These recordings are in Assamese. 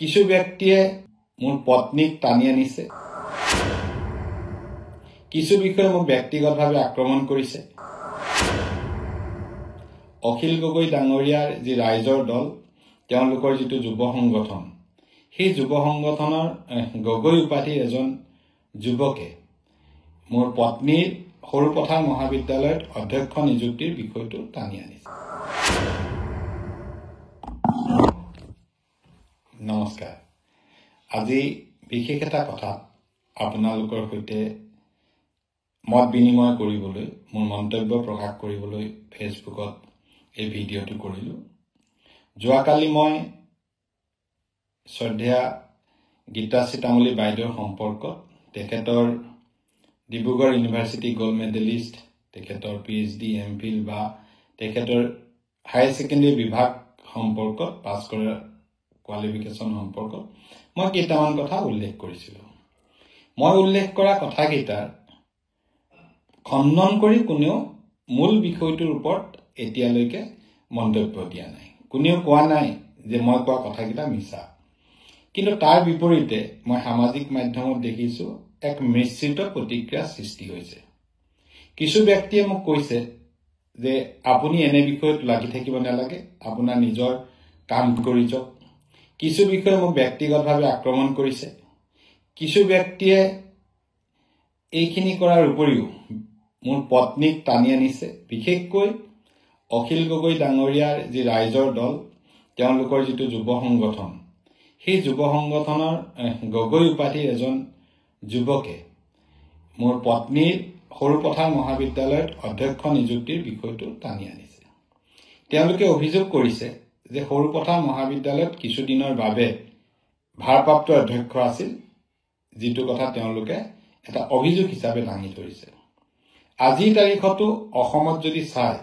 কিছু ব্যক্তিয়ে মোৰ পত্নীক টানি আনিছে, কিছু বিষয়ে মোক ব্যক্তিগতভাৱে আক্ৰমণ কৰিছে। অখিল গগৈ ডাঙৰীয়াৰ যি ৰাইজৰ দল, তেওঁলোকৰ যিটো যুৱ সংগঠন, সেই যুৱ সংগঠনৰ গগৈ উপাধিৰ এজন যুৱকে মোৰ পত্নীৰ সৰুপথাৰ মহাবিদ্যালয়ত অধ্যক্ষ নিযুক্তিৰ বিষয়টো টানি আনিছে। নমস্কাৰ। আজি বিশেষ এটা কথা আপোনালোকৰ সৈতে মত বিনিময় কৰিবলৈ, মোৰ মন্তব্য প্ৰকাশ কৰিবলৈ ফেচবুকত এই ভিডিঅ'টো কৰিলোঁ। যোৱাকালি মই শ্ৰদ্ধেয়া গীতাশ্ৰী তামুলী বাইদেউৰ সম্পৰ্কত, তেখেতৰ ডিব্ৰুগড় ইউনিভাৰ্চিটি গ'ল্ড মেডেলিষ্ট, তেখেতৰ PhD MPhil বা তেখেতৰ হায়াৰ ছেকেণ্ডেৰী বিভাগ সম্পৰ্কত, পাছ কৰা কোৱালিফিকেশ্যন সম্পৰ্কত মই কেইটামান কথা উল্লেখ কৰিছিলোঁ। মই উল্লেখ কৰা কথাকেইটাৰ খণ্ডন কৰি কোনেও মূল বিষয়টোৰ ওপৰত এতিয়ালৈকে মন্তব্য দিয়া নাই। কোনেও কোৱা নাই যে মই কোৱা কথাকেইটা মিছা। কিন্তু তাৰ বিপৰীতে মই সামাজিক মাধ্যমত দেখিছোঁ এক মিশ্ৰিত প্ৰতিক্ৰিয়া সৃষ্টি হৈছে। কিছু ব্যক্তিয়ে মোক কৈছে যে আপুনি এনে বিষয়ত লাগি থাকিব নালাগে, আপোনাৰ নিজৰ কাম কৰি যাওক। কিছু বিষয়ে মোক ব্যক্তিগতভাৱে আক্ৰমণ কৰিছে। কিছু ব্যক্তিয়ে এইখিনি কৰাৰ উপৰিও মোৰ পত্নীক টানি আনিছে। বিশেষকৈ অখিল গগৈ ডাঙৰীয়াৰ যি ৰাইজৰ দল, তেওঁলোকৰ যিটো যুৱ সংগঠন, সেই যুৱ সংগঠনৰ গগৈ উপাধিৰ এজন যুৱকে মোৰ পত্নীৰ সৰুপথাৰ মহাবিদ্যালয়ত অধ্যক্ষ নিযুক্তিৰ বিষয়টো টানি আনিছে। তেওঁলোকে অভিযোগ কৰিছে যে সৰুপথাৰ মহাবিদ্যালয়ত কিছুদিনৰ বাবে ভাৰপ্ৰাপ্ত অধ্যক্ষ আছিল, যিটো কথা তেওঁলোকে এটা অভিযোগ হিচাপে দাঙি ধৰিছে। আজিৰ তাৰিখতো অসমত যদি চাই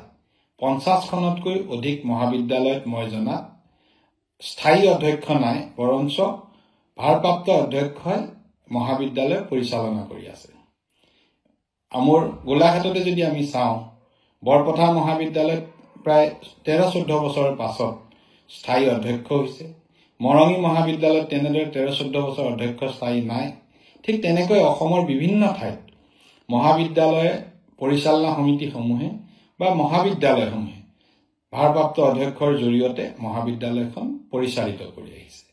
50খনতকৈ অধিক মহাবিদ্যালয়ত মই জনাত স্থায়ী অধ্যক্ষ নাই, বৰঞ্চ ভাৰপ্ৰাপ্ত অধ্যক্ষই মহাবিদ্যালয় পৰিচালনা কৰি আছে। আমাৰ গোলাঘাটতে যদি আমি চাওঁ, বৰপথাৰ মহাবিদ্যালয়ত প্ৰায় 13-14 বছৰৰ পাছত স্থায়ী অধ্যক্ষ হৈছে। মৰঙী মহাবিদ্যালয়ত তেনেদৰে 13-14 বছৰ অধ্যক্ষ স্থায়ী নাই। ঠিক তেনেকৈ অসমৰ বিভিন্ন ঠাইত মহাবিদ্যালয় পৰিচালনা সমিতিসমূহে বা মহাবিদ্যালয়সমূহে ভাৰপ্ৰাপ্ত অধ্যক্ষৰ জৰিয়তে মহাবিদ্যালয়খন পৰিচালিত কৰি আহিছে।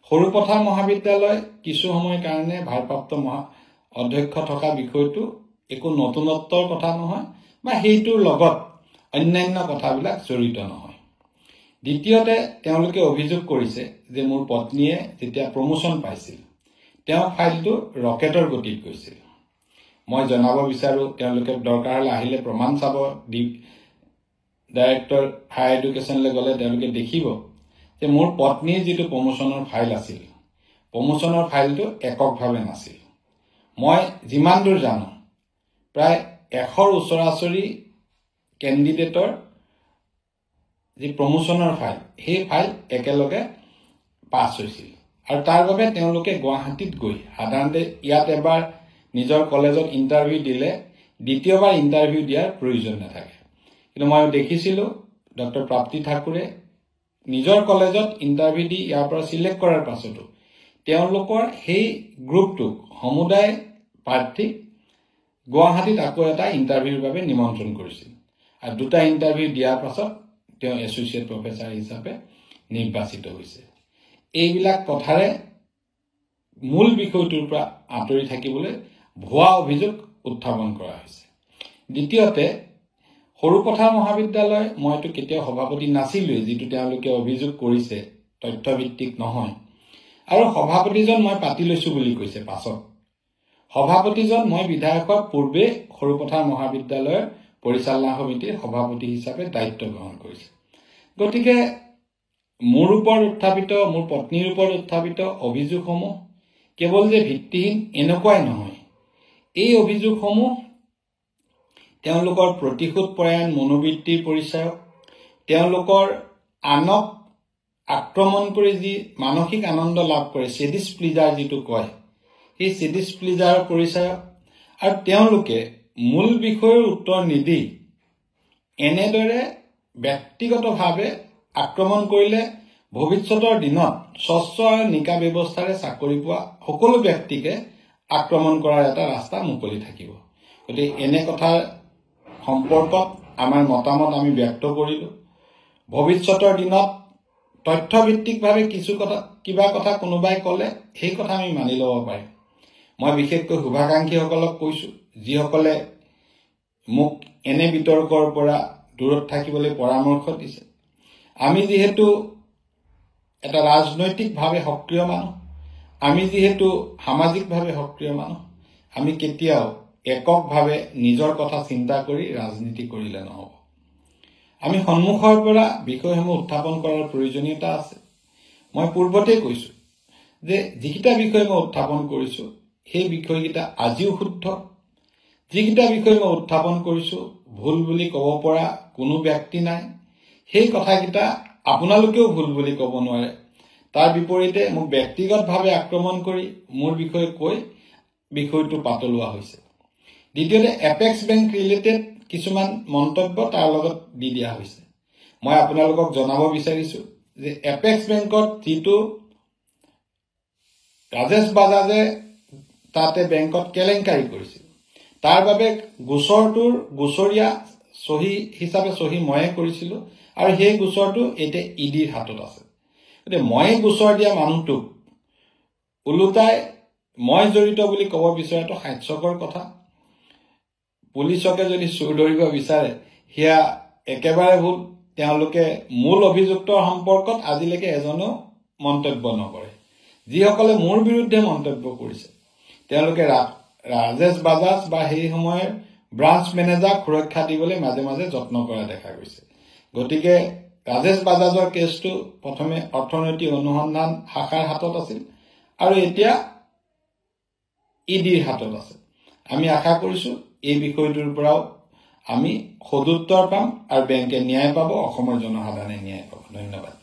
সৰুপথাৰ মহাবিদ্যালয় কিছু সময়ৰ কাৰণে ভাৰপ্ৰাপ্ত অধ্যক্ষ থকা বিষয়টো একো নতুনত্বৰ কথা নহয় বা সেইটোৰ লগত অন্যান্য কথাবিলাক জড়িত নহয়। দ্বিতীয়তে তেওঁলোকে অভিযোগ কৰিছে যে মোৰ পত্নীয়ে যেতিয়া প্ৰমোশ্যন পাইছিল, তেওঁ ফাইলটো ৰকেটৰ গতিত গৈছিল। মই জনাব বিচাৰোঁ, তেওঁলোকে দৰকাৰ হ'লে আহিলে প্ৰমাণ চাব। ডাইৰেক্টৰ হায়াৰ এডুকেশ্যনলৈ গ'লে তেওঁলোকে দেখিব যে মোৰ পত্নীৰ যিটো প্ৰমোশ্যনৰ ফাইল আছিল, প্ৰমোশ্যনৰ ফাইলটো এককভাৱে নাছিল। মই যিমান দূৰ জানো, প্ৰায় 100ৰ ওচৰা-ওচৰি কেণ্ডিডেটৰ যি প্ৰমোশ্যনৰ ফাইল, সেই ফাইল একেলগে পাছ হৈছিল। আৰু তাৰ বাবে তেওঁলোকে গুৱাহাটীত গৈ, সাধাৰণতে ইয়াত এবাৰ নিজৰ কলেজত ইণ্টাৰভিউ দিলে দ্বিতীয়বাৰ ইণ্টাৰভিউ দিয়াৰ প্ৰয়োজন নাথাকে। কিন্তু মই দেখিছিলোঁ ডক্টৰ প্ৰাপ্তি ঠাকুৰে নিজৰ কলেজত ইণ্টাৰভিউ দি ইয়াৰ পৰা চিলেক্ট কৰাৰ পাছতো তেওঁলোকৰ সেই গ্ৰুপটোক, সমুদায় প্ৰাৰ্থীক গুৱাহাটীত আকৌ এটা ইণ্টাৰভিউৰ বাবে নিমন্ত্ৰণ কৰিছিল। আৰু 2টা ইণ্টাৰভিউ দিয়াৰ পাছত তেওঁ এছ'চিয়েট প্ৰফেচাৰ হিচাপে নিৰ্বাচিত হৈছে। এইবিলাক কথাৰে মূল বিষয়টোৰ পৰা আঁতৰি থাকিবলৈ ভুৱা অভিযোগ উত্থাপন কৰা হৈছে। দ্বিতীয়তে, সৰুপথাৰ মহাবিদ্যালয় মইতো কেতিয়াও সভাপতি নাছিলোৱেই, যিটো তেওঁলোকে অভিযোগ কৰিছে তথ্যভিত্তিক নহয়। আৰু সভাপতিজন মই পাতি লৈছোঁ বুলি কৈছে পাছত। সভাপতিজন মই বিধায়ক হোৱাৰ পূৰ্বে সৰুপথাৰ মহাবিদ্যালয়ৰ পৰিচালনা সমিতিৰ সভাপতি হিচাপে দায়িত্ব গ্ৰহণ কৰিছে। গতিকে মোৰ ওপৰত উত্থাপিত, মোৰ পত্নীৰ ওপৰত উত্থাপিত অভিযোগসমূহ কেৱল যে ভিত্তিহীন এনেকুৱাই নহয়। এই অভিযোগসমূহ তেওঁলোকৰ প্ৰতিশোধ পৰায়ণ মনোবৃত্তিৰ পৰিচায়ক, তেওঁলোকৰ আনক আক্ৰমণ কৰি যি মানসিক আনন্দ লাভ কৰে, চেডিছ প্লিজাৰ যিটো কয়, সেই চেডিছ প্লিজাৰৰ পৰিচায়ক। আৰু তেওঁলোকে মূল বিষয়ৰ উত্তৰ নিদি এনেদৰে ব্যক্তিগতভাৱে আক্ৰমণ কৰিলে ভৱিষ্যতৰ দিনত স্বচ্ছ আৰু নিকা ব্যৱস্থাৰে চাকৰি পোৱা সকলো ব্যক্তিকে আক্ৰমণ কৰাৰ এটা ৰাস্তা মুকলি থাকিব। গতিকে এনে কথাৰ সম্পৰ্কত আমাৰ মতামত আমি ব্যক্ত কৰিলো। ভৱিষ্যতৰ দিনত তথ্যভিত্তিকভাৱে কিবা কথা কোনোবাই ক'লে সেই কথা আমি মানি ল'ব পাৰিম। মই বিশেষকৈ শুভাকাংক্ষীসকলক কৈছো, যিসকলে মোক এনে বিতৰ্কৰ পৰা দূৰত থাকিবলৈ পৰামৰ্শ দিছে। আমি যিহেতু এটা ৰাজনৈতিকভাৱে সক্ৰিয় মানুহ, আমি যিহেতু সামাজিকভাৱে সক্ৰিয় মানুহ, আমি কেতিয়াও এককভাৱে নিজৰ কথা চিন্তা কৰি ৰাজনীতি কৰিলে নহ'ব। আমি সন্মুখৰ পৰা বিষয়সমূহ উত্থাপন কৰাৰ প্ৰয়োজনীয়তা আছে। মই পূৰ্বতে কৈছো যে যিকেইটা বিষয় মই উত্থাপন কৰিছো সেই বিষয়কেইটা আজিও শুদ্ধ। যিকেইটা বিষয় মই উত্থাপন কৰিছো ভুল বুলি ক'ব পৰা কোনো ব্যক্তি নাই। সেই কথাকেইটা আপোনালোকেও ভুল বুলি ক'ব নোৱাৰে। তাৰ বিপৰীতে মোক ব্যক্তিগতভাৱে আক্ৰমণ কৰি মোৰ বিষয়ে কৈ বিষয়টো পাতলোৱা হৈছে। দ্বিতীয়তে এপেক্স বেংক ৰিলেটেড কিছুমান মন্তব্য তাৰ লগত দি দিয়া হৈছে। মই আপোনালোকক জনাব বিচাৰিছো যে এপেক্স বেংকত যিটো ৰাজেশ বাজাজে তাতে বেংকত কেলেংকাৰী কৰিছিল, তাৰ বাবে গোচৰটোৰ গোচৰীয়া সহি হিচাপে সহি ময়ে কৰিছিলো আৰু সেই গোচৰটো এতিয়া ইডিৰ হাতত আছে। গতিকে মই গোচৰ দিয়া মানুহটোক ওলোটাই মই জড়িত বুলি ক'ব বিচৰাটো হাস্যকৰ কথা। পুলিচকে যদি চুৰ ধৰিব বিচাৰে সেয়া একেবাৰে ভুল। তেওঁলোকে মূল অভিযুক্তৰ সম্পৰ্কত আজিলৈকে এজনেও মন্তব্য নকৰে। যিসকলে মোৰ বিৰুদ্ধে মন্তব্য কৰিছে তেওঁলোকে ৰাজেশ বাজাজ বা সেই সময়ৰ ব্ৰাঞ্চ মেনেজাৰক সুৰক্ষা দিবলৈ মাজে মাজে যত্ন কৰা দেখা গৈছে। গতিকে ৰাজেশ বাজাজৰ কেছটো প্ৰথমে অৰ্থনৈতিক অনুসন্ধান শাখাৰ হাতত আছিল আৰু এতিয়া ইডিৰ হাতত আছে। আমি আশা কৰিছো এই বিষয়টোৰ পৰাও আমি সদুত্তৰ পাম আৰু বেংকে ন্যায় পাব, অসমৰ জনসাধাৰণে ন্যায় পাব। ধন্যবাদ।